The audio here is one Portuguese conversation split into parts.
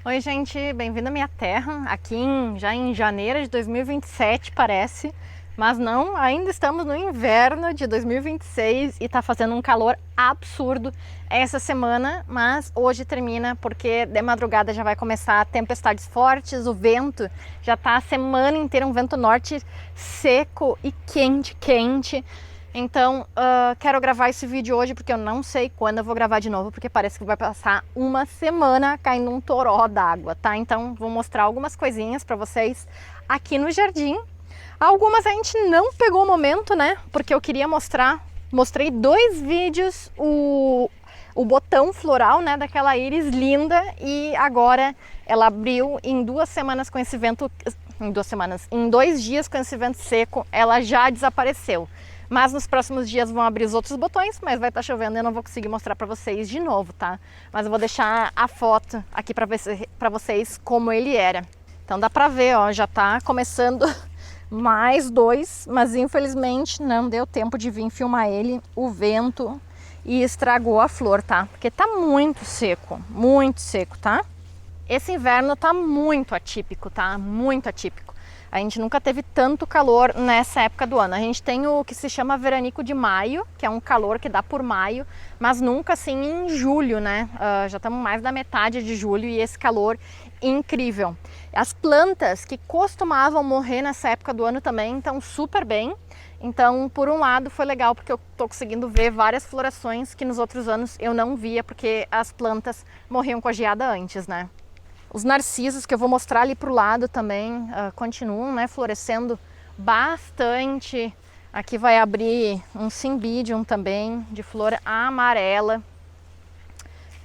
Oi gente, bem-vindo à minha terra, aqui já em janeiro de 2027 parece, mas não, ainda estamos no inverno de 2026 e tá fazendo um calor absurdo essa semana, mas hoje termina porque de madrugada já vai começar tempestades fortes, o vento já tá a semana inteira, um vento norte seco e quente. Então, quero gravar esse vídeo hoje porque eu não sei quando eu vou gravar de novo, porque parece que vai passar uma semana caindo um toró d'água, tá? Então, vou mostrar algumas coisinhas para vocês aqui no jardim. Algumas a gente não pegou o momento, né? Porque eu queria mostrar, mostrei 2 vídeos, o botão floral, né, daquela íris linda, e agora ela abriu em 2 semanas com esse vento, em 2 dias com esse vento seco, ela já desapareceu. Mas nos próximos dias vão abrir os outros botões, mas vai estar chovendo e eu não vou conseguir mostrar para vocês de novo, tá? Mas eu vou deixar a foto aqui para vocês como ele era. Então dá para ver, ó, já tá começando mais 2, mas infelizmente não deu tempo de vir filmar ele, o vento, e estragou a flor, tá? Porque tá muito seco, tá? Esse inverno tá muito atípico, tá? Muito atípico. A gente nunca teve tanto calor nessa época do ano. A gente tem o que se chama veranico de maio, que é um calor que dá por maio, mas nunca assim em julho, né? Já estamos mais da metade de julho e esse calor incrível. As plantas que costumavam morrer nessa época do ano também estão super bem. Então, por um lado, foi legal porque eu tô conseguindo ver várias florações que nos outros anos eu não via, porque as plantas morriam com a geada antes, né? Os narcisos, que eu vou mostrar ali para o lado também, continuam, né, florescendo bastante. Aqui vai abrir um cymbidium também, de flor amarela.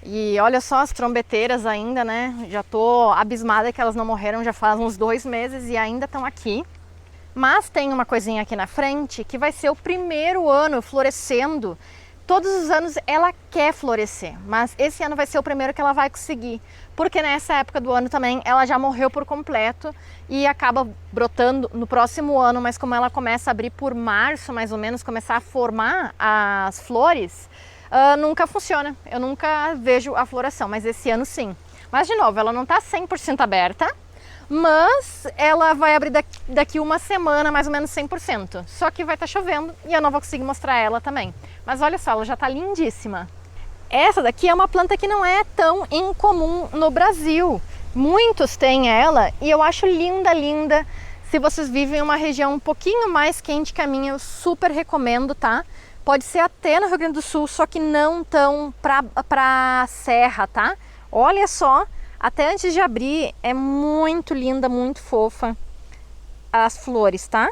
E olha só as trombeteiras ainda, né? Já tô abismada que elas não morreram já faz uns 2 meses e ainda estão aqui. Mas tem uma coisinha aqui na frente que vai ser o primeiro ano florescendo. Todos os anos ela quer florescer, mas esse ano vai ser o primeiro que ela vai conseguir, porque nessa época do ano também ela já morreu por completo e acaba brotando no próximo ano, mas como ela começa a abrir por março, mais ou menos, começar a formar as flores, nunca funciona, eu nunca vejo a floração, mas esse ano sim. Mas de novo, ela não está 100% aberta, mas ela vai abrir daqui uma semana, mais ou menos 100%. Só que vai estar chovendo e eu não vou conseguir mostrar ela também. Mas olha só, ela já está lindíssima. Essa daqui é uma planta que não é tão incomum no Brasil. Muitos têm ela e eu acho linda, linda. Se vocês vivem em uma região um pouquinho mais quente que a minha, eu super recomendo, tá? Pode ser até no Rio Grande do Sul, só que não tão pra serra, tá? Olha só. Até antes de abrir, é muito linda, muito fofa as flores, tá?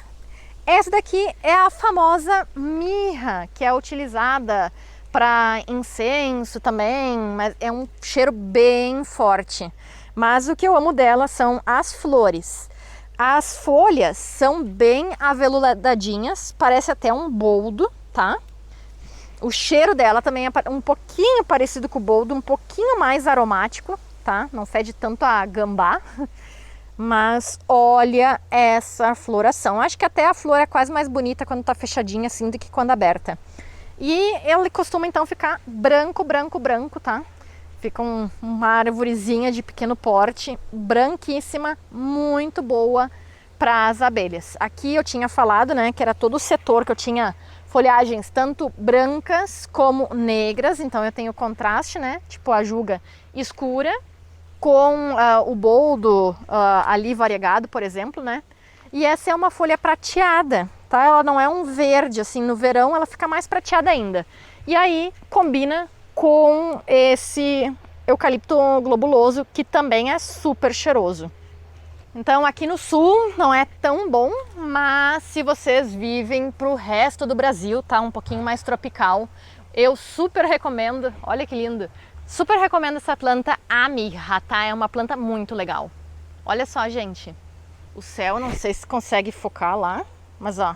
Essa daqui é a famosa mirra, que é utilizada para incenso também, mas é um cheiro bem forte. Mas o que eu amo dela são as flores. As folhas são bem aveludadinhas, parece até um boldo, tá? O cheiro dela também é um pouquinho parecido com o boldo, um pouquinho mais aromático. Tá? Não fede tanto a gambá, mas olha essa floração. Acho que até a flor é quase mais bonita quando tá fechadinha assim do que quando aberta. E ele costuma então ficar branco, tá? Fica uma arvorezinha de pequeno porte, branquíssima, muito boa para as abelhas. Aqui eu tinha falado, né, que era todo o setor que eu tinha folhagens tanto brancas como negras, então eu tenho contraste, né, tipo a juga escura, com o boldo ali variegado, por exemplo, né? E essa é uma folha prateada, tá? Ela não é um verde, assim, no verão ela fica mais prateada ainda. E aí combina com esse eucalipto globuloso, que também é super cheiroso. Então aqui no sul não é tão bom, mas se vocês vivem pro resto do Brasil, tá? Um pouquinho mais tropical, eu super recomendo, olha que lindo! Super recomendo essa planta, a mirra, tá? É uma planta muito legal. Olha só, gente. O céu, não sei se consegue focar lá, mas ó,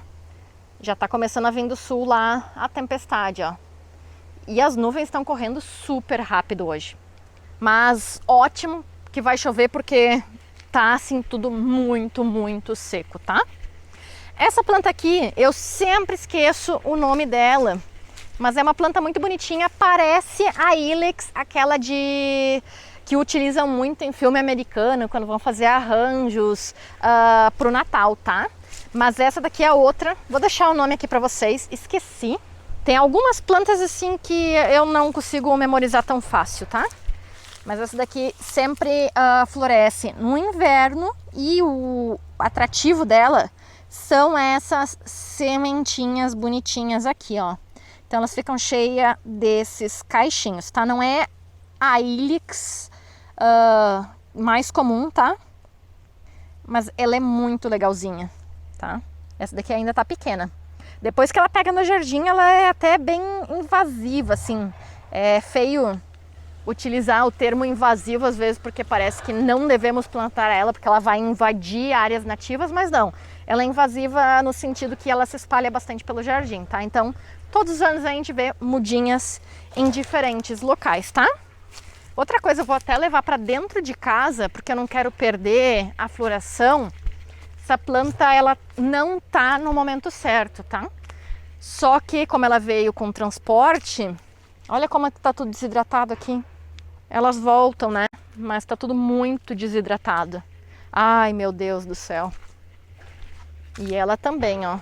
já tá começando a vir do sul lá a tempestade, ó. E as nuvens estão correndo super rápido hoje. Mas ótimo que vai chover porque tá assim tudo muito seco, tá? Essa planta aqui, eu sempre esqueço o nome dela. Mas é uma planta muito bonitinha, parece a Ilex, aquela que utilizam muito em filme americano, quando vão fazer arranjos pro Natal, tá? Mas essa daqui é a outra, vou deixar o nome aqui para vocês, esqueci. Tem algumas plantas assim que eu não consigo memorizar tão fácil, tá? Mas essa daqui sempre floresce no inverno e o atrativo dela são essas sementinhas bonitinhas aqui, ó. Então elas ficam cheias desses caixinhos, tá? Não é a Ilex mais comum, tá? Mas ela é muito legalzinha, tá? Essa daqui ainda tá pequena. Depois que ela pega no jardim, ela é até bem invasiva, assim. É feio utilizar o termo invasivo às vezes, porque parece que não devemos plantar ela, porque ela vai invadir áreas nativas, mas não. Ela é invasiva no sentido que ela se espalha bastante pelo jardim, tá? Então, todos os anos a gente vê mudinhas em diferentes locais, tá? Outra coisa, eu vou até levar para dentro de casa, porque eu não quero perder a floração. Essa planta, ela não tá no momento certo, tá? Só que, como ela veio com transporte, olha como tá tudo desidratado aqui. Elas voltam, né? Mas tá tudo muito desidratado. Ai, meu Deus do céu. E ela também, ó.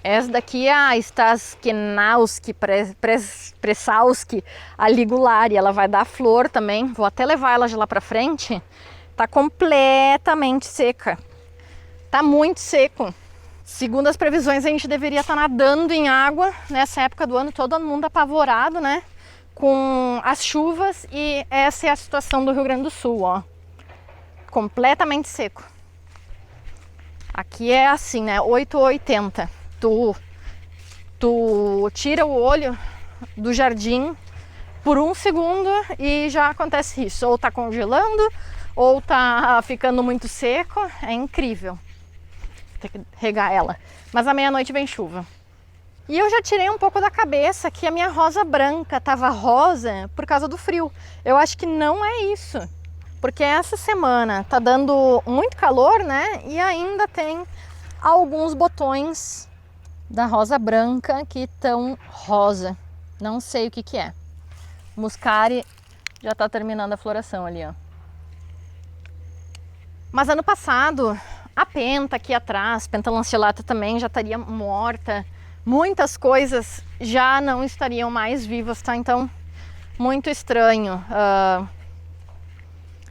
Essa daqui é a Staskenowski Pressowski aligulari. Ela vai dar flor também. Vou até levar ela de lá pra frente. Tá completamente seca. Tá muito seco. Segundo as previsões, a gente deveria estar nadando em água nessa época do ano. Todo mundo apavorado, né? Com as chuvas, e essa é a situação do Rio Grande do Sul, ó. Completamente seco. Aqui é assim, né? 8 ou 80. Tu tira o olho do jardim por um segundo e já acontece isso. Ou tá congelando, ou tá ficando muito seco. É incrível. Tem que regar ela. Mas à meia-noite vem chuva. E eu já tirei um pouco da cabeça que a minha rosa branca estava rosa por causa do frio. Eu acho que não é isso. Porque essa semana tá dando muito calor, né? E ainda tem alguns botões da rosa branca que estão rosa. Não sei o que que é. Muscari já tá terminando a floração ali, ó. Mas ano passado, a penta aqui atrás, penta lanceolata também já estaria morta. Muitas coisas já não estariam mais vivas, tá? Então, muito estranho.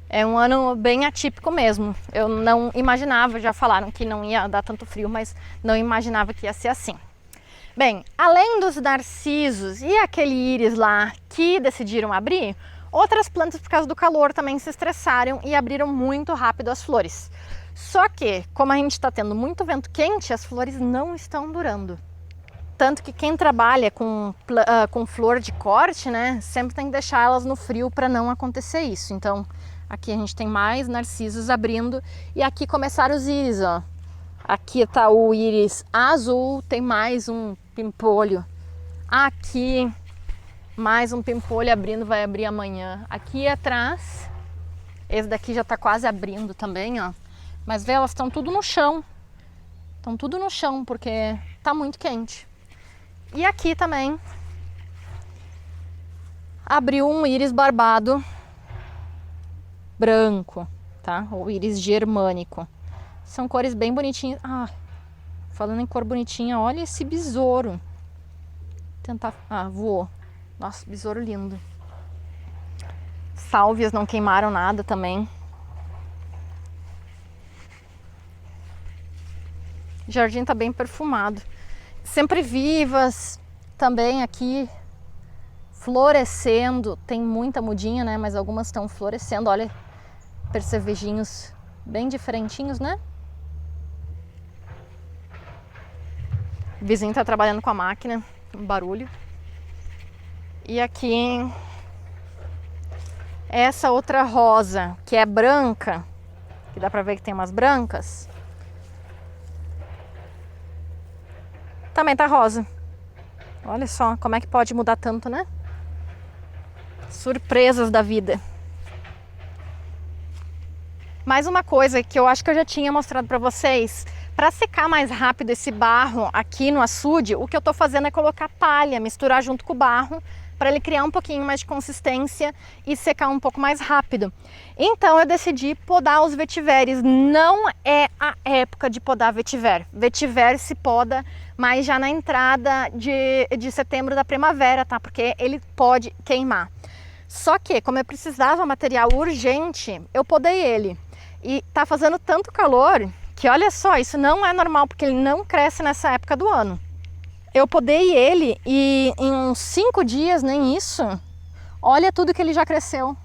É um ano bem atípico mesmo. Eu não imaginava, já falaram que não ia dar tanto frio, mas não imaginava que ia ser assim. Bem, além dos narcisos e aquele íris lá que decidiram abrir, outras plantas, por causa do calor, também se estressaram e abriram muito rápido as flores. Só que, como a gente está tendo muito vento quente, as flores não estão durando. Tanto que quem trabalha com flor de corte, né, sempre tem que deixar elas no frio para não acontecer isso. Então, aqui a gente tem mais narcisos abrindo e aqui começaram os íris, ó. Aqui tá o íris azul, tem mais um pimpolho. Aqui, mais um pimpolho abrindo, vai abrir amanhã. Aqui atrás, esse daqui já tá quase abrindo também, ó. Mas vê, elas estão tudo no chão. Estão tudo no chão porque tá muito quente. E aqui também abriu um íris barbado branco, tá? O íris germânico. São cores bem bonitinhas. Ah, falando em cor bonitinha, olha esse besouro. Tentar... Ah, voou. Nossa, besouro lindo. Sálvias não queimaram nada também. O jardim tá bem perfumado. Sempre vivas também aqui, florescendo. Tem muita mudinha, né? Mas algumas estão florescendo. Olha, percevejinhos bem diferentinhos, né? O vizinho tá trabalhando com a máquina, um barulho. E aqui, essa outra rosa, que é branca, que dá pra ver que tem umas brancas, também tá rosa. Olha só como é que pode mudar tanto, né? Surpresas da vida. Mais uma coisa que eu acho que eu já tinha mostrado pra vocês. Para secar mais rápido esse barro aqui no açude, o que eu tô fazendo é colocar palha, misturar junto com o barro para ele criar um pouquinho mais de consistência e secar um pouco mais rápido. Então eu decidi podar os vetiveres. Não é a época de podar vetiver. Vetiver se poda mais já na entrada de setembro da primavera, tá? Porque ele pode queimar. Só que, como eu precisava material urgente, eu podei ele. E tá fazendo tanto calor que, olha só, isso não é normal, porque ele não cresce nessa época do ano. Eu podei ele e em uns 5 dias, nem isso, olha tudo que ele já cresceu.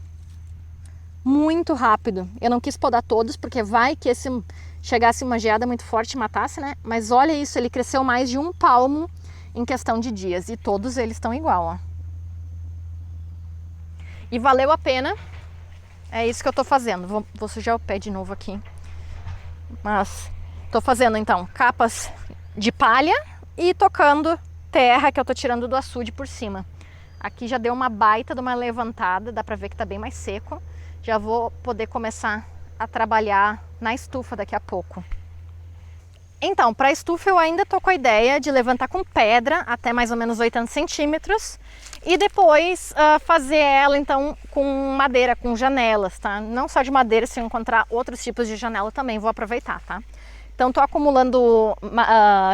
Muito rápido. Eu não quis podar todos, porque vai que chegasse uma geada muito forte e matasse, né? Mas olha isso, ele cresceu mais de 1 palmo em questão de dias. E todos eles estão igual, ó. E valeu a pena. É isso que eu tô fazendo. Vou sujar o pé de novo aqui. Mas tô fazendo, então, capas de palha e tocando terra que eu tô tirando do açude por cima. Aqui já deu uma baita de uma levantada, dá pra ver que tá bem mais seco. Já vou poder começar a trabalhar na estufa daqui a pouco. Então, para a estufa eu ainda tô com a ideia de levantar com pedra até mais ou menos 80 centímetros e depois fazer ela então com madeira, com janelas, tá? Não só de madeira, se eu encontrar outros tipos de janela também vou aproveitar, tá? Então tô acumulando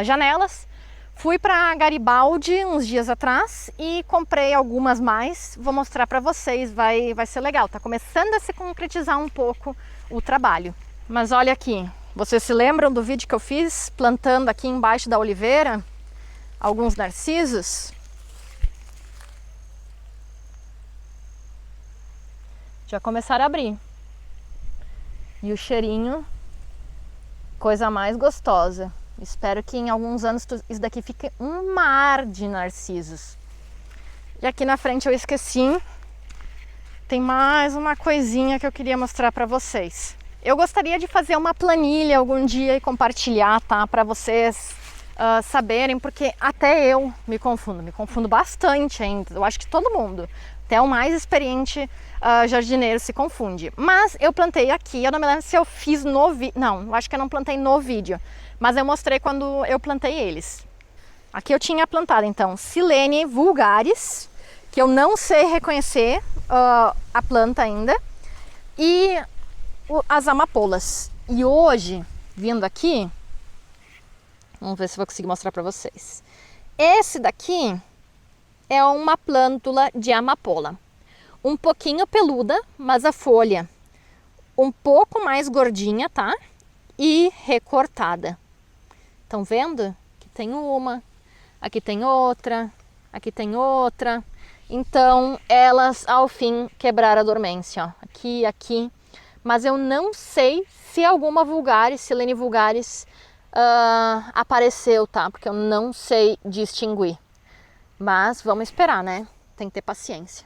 janelas. Fui para Garibaldi uns dias atrás e comprei algumas mais, vou mostrar para vocês, vai ser legal, tá começando a se concretizar um pouco o trabalho. Mas olha aqui, vocês se lembram do vídeo que eu fiz plantando aqui embaixo da oliveira alguns narcisos? Já começaram a abrir. E o cheirinho, coisa mais gostosa. Espero que em alguns anos isso daqui fique um mar de narcisos. E aqui na frente eu esqueci, tem mais uma coisinha que eu queria mostrar para vocês. Eu gostaria de fazer uma planilha algum dia e compartilhar, tá? Para vocês saberem, porque até eu me confundo bastante ainda. Eu acho que todo mundo, até o mais experiente jardineiro se confunde. Mas eu plantei aqui, eu não me lembro se eu fiz no vídeo, não, eu acho que eu não plantei no vídeo. Mas eu mostrei quando eu plantei eles. Aqui eu tinha plantado, então, Silene vulgaris, que eu não sei reconhecer a planta ainda, e as amapolas. E hoje, vindo aqui, vamos ver se eu vou conseguir mostrar para vocês. Esse daqui é uma plântula de amapola. Um pouquinho peluda, mas a folha um pouco mais gordinha, tá? E recortada. Estão vendo? Aqui tem uma, aqui tem outra, aqui tem outra. Então, elas ao fim quebraram a dormência, ó. Aqui, aqui. Mas eu não sei se alguma vulgaris, Silene vulgaris, apareceu, tá? Porque eu não sei distinguir. Mas vamos esperar, né? Tem que ter paciência.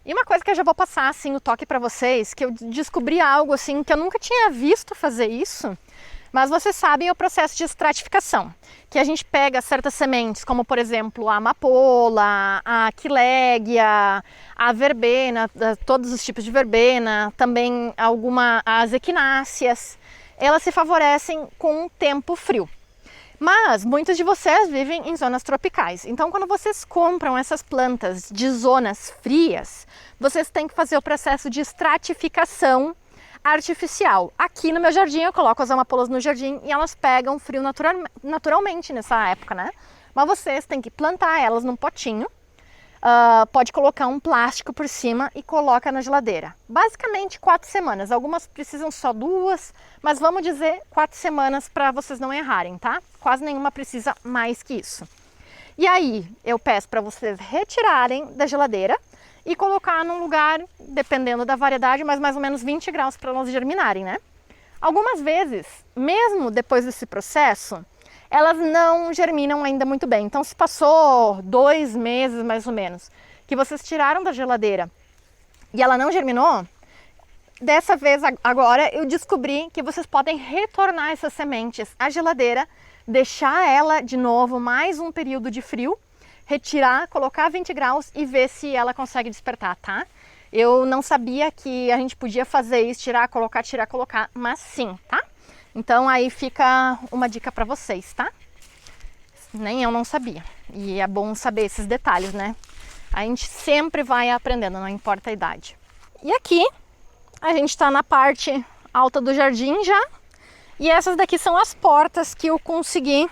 E uma coisa que eu já vou passar, assim, o toque pra vocês, que eu descobri algo, assim, que eu nunca tinha visto fazer isso. Mas vocês sabem o processo de estratificação, que a gente pega certas sementes, como por exemplo a amapola, a quilégia, a verbena, todos os tipos de verbena, também as equináceas, elas se favorecem com um tempo frio. Mas muitos de vocês vivem em zonas tropicais, então quando vocês compram essas plantas de zonas frias, vocês têm que fazer o processo de estratificação artificial. Aqui no meu jardim eu coloco as amapolas no jardim e elas pegam frio naturalmente nessa época, né? Mas vocês têm que plantar elas num potinho, pode colocar um plástico por cima e coloca na geladeira. Basicamente 4 semanas, algumas precisam só 2, mas vamos dizer 4 semanas para vocês não errarem, tá? Quase nenhuma precisa mais que isso. E aí eu peço para vocês retirarem da geladeira e colocar num lugar, dependendo da variedade, mas mais ou menos 20 graus para elas germinarem, né? Algumas vezes, mesmo depois desse processo, elas não germinam ainda muito bem. Então, se passou 2 meses, mais ou menos, que vocês tiraram da geladeira e ela não germinou, dessa vez, agora, eu descobri que vocês podem retornar essas sementes à geladeira, deixar ela de novo mais um período de frio, retirar, colocar 20 graus e ver se ela consegue despertar, tá? Eu não sabia que a gente podia fazer isso, tirar, colocar, mas sim, tá? Então aí fica uma dica para vocês, tá? Nem eu não sabia. E é bom saber esses detalhes, né? A gente sempre vai aprendendo, não importa a idade. E aqui a gente está na parte alta do jardim já. E essas daqui são as portas que eu consegui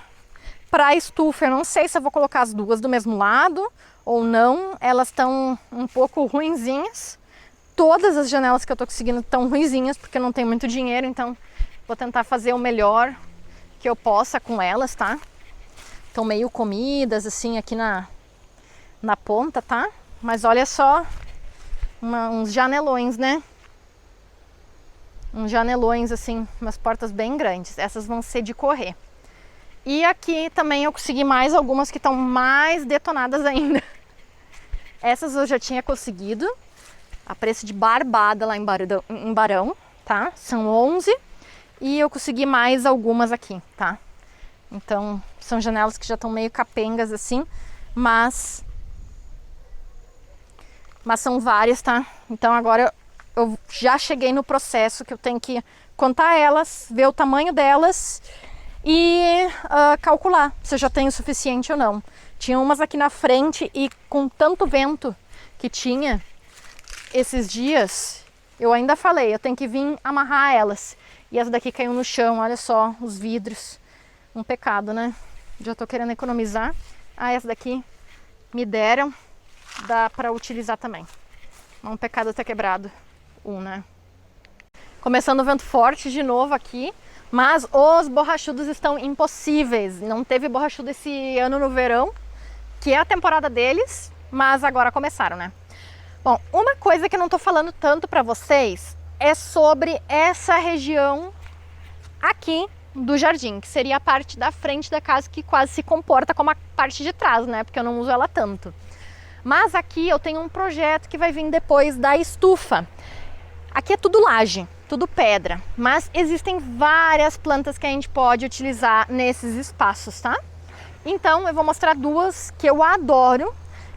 para a estufa. Eu não sei se eu vou colocar as duas do mesmo lado ou não. Elas estão um pouco ruinzinhas. Todas as janelas que eu tô conseguindo estão ruinzinhas porque eu não tenho muito dinheiro, então vou tentar fazer o melhor que eu possa com elas, tá? Estão meio comidas assim aqui na ponta, tá? Mas olha só, uns janelões, né? Uns janelões assim, umas portas bem grandes. Essas vão ser de correr. E aqui também eu consegui mais algumas que estão mais detonadas ainda. Essas eu já tinha conseguido a preço de barbada lá em Barão, tá? São 11 e eu consegui mais algumas aqui, tá? Então, são janelas que já estão meio capengas assim, mas são várias, tá? Então agora eu já cheguei no processo que eu tenho que contar elas, ver o tamanho delas e calcular se eu já tenho o suficiente ou não. Tinha umas aqui na frente e com tanto vento que tinha esses dias, eu ainda falei, eu tenho que vir amarrar elas. E essa daqui caiu no chão, olha só, os vidros. Um pecado, né? Já tô querendo economizar. Ah, essa daqui me deram, dá pra utilizar também. Um pecado ter quebrado né? Começando o vento forte de novo aqui, mas os borrachudos estão impossíveis. Não teve borrachudo esse ano no verão, que é a temporada deles, mas agora começaram, né? Bom, uma coisa que eu não tô falando tanto pra vocês é sobre essa região aqui do jardim, que seria a parte da frente da casa que quase se comporta como a parte de trás, né? Porque eu não uso ela tanto. Mas aqui eu tenho um projeto que vai vir depois da estufa. Aqui é tudo laje, tudo pedra, mas existem várias plantas que a gente pode utilizar nesses espaços, tá? Então eu vou mostrar duas que eu adoro,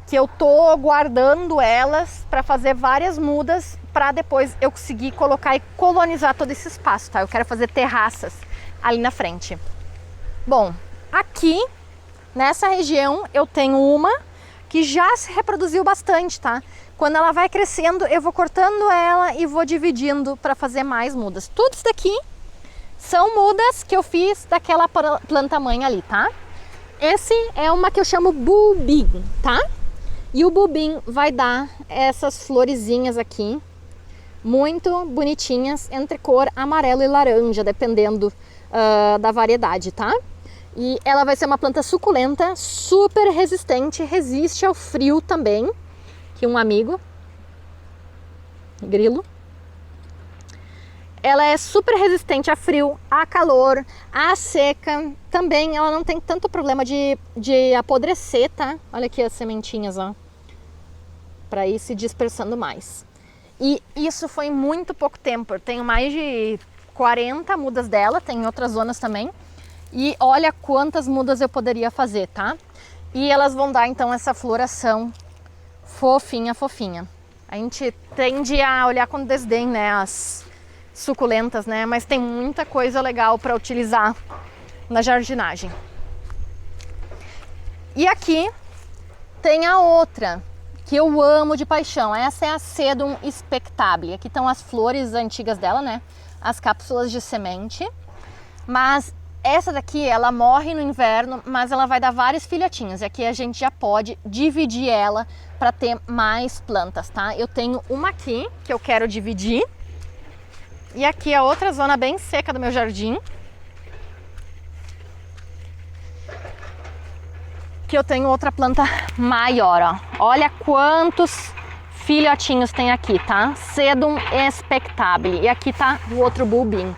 que eu tô guardando elas para fazer várias mudas para depois eu conseguir colocar e colonizar todo esse espaço, tá? Eu quero fazer terraças ali na frente. Bom, aqui nessa região eu tenho uma que já se reproduziu bastante, tá? Quando ela vai crescendo, eu vou cortando ela e vou dividindo para fazer mais mudas. Tudo isso daqui são mudas que eu fiz daquela planta mãe ali, tá? Esse é uma que eu chamo Bulbim, tá? E o Bulbim vai dar essas florezinhas aqui, muito bonitinhas, entre cor amarelo e laranja, dependendo da variedade, tá? E ela vai ser uma planta suculenta, super resistente, resiste ao frio também. Aqui um amigo, grilo. Ela é super resistente a frio, a calor, a seca. Também ela não tem tanto problema de apodrecer, tá? Olha aqui as sementinhas, ó. Para ir se dispersando mais. E isso foi muito pouco tempo. Eu tenho mais de 40 mudas dela, tem em outras zonas também. E olha quantas mudas eu poderia fazer, tá? E elas vão dar então essa floração fofinha, fofinha. A gente tende a olhar com desdém, né, as suculentas, né? Mas tem muita coisa legal para utilizar na jardinagem. E aqui tem a outra que eu amo de paixão. Essa é a Sedum spectable. Aqui estão as flores antigas dela, né? As cápsulas de semente. Mas essa daqui, ela morre no inverno, mas ela vai dar vários filhotinhos. E aqui a gente já pode dividir ela para ter mais plantas, tá? Eu tenho uma aqui que eu quero dividir. E aqui a outra zona bem seca do meu jardim, que eu tenho outra planta maior, ó. Olha quantos filhotinhos tem aqui, tá? Sedum spectable. E aqui tá o outro Bulbim.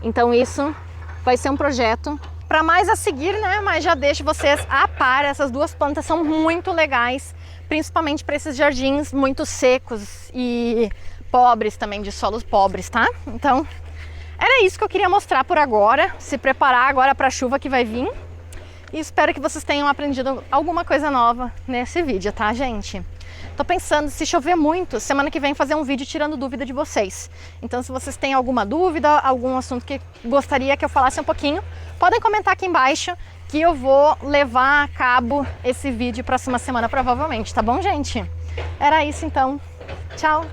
Então isso vai ser um projeto para mais a seguir, né? Mas já deixo vocês a par. Essas duas plantas são muito legais, principalmente para esses jardins muito secos e pobres também, de solos pobres, tá? Então, era isso que eu queria mostrar por agora. Se preparar agora para a chuva que vai vir. E espero que vocês tenham aprendido alguma coisa nova nesse vídeo, tá, gente? Tô pensando, se chover muito, semana que vem fazer um vídeo tirando dúvida de vocês. Então, se vocês têm alguma dúvida, algum assunto que gostaria que eu falasse um pouquinho, podem comentar aqui embaixo, que eu vou levar a cabo esse vídeo próxima semana provavelmente, tá bom, gente? Era isso então. Tchau!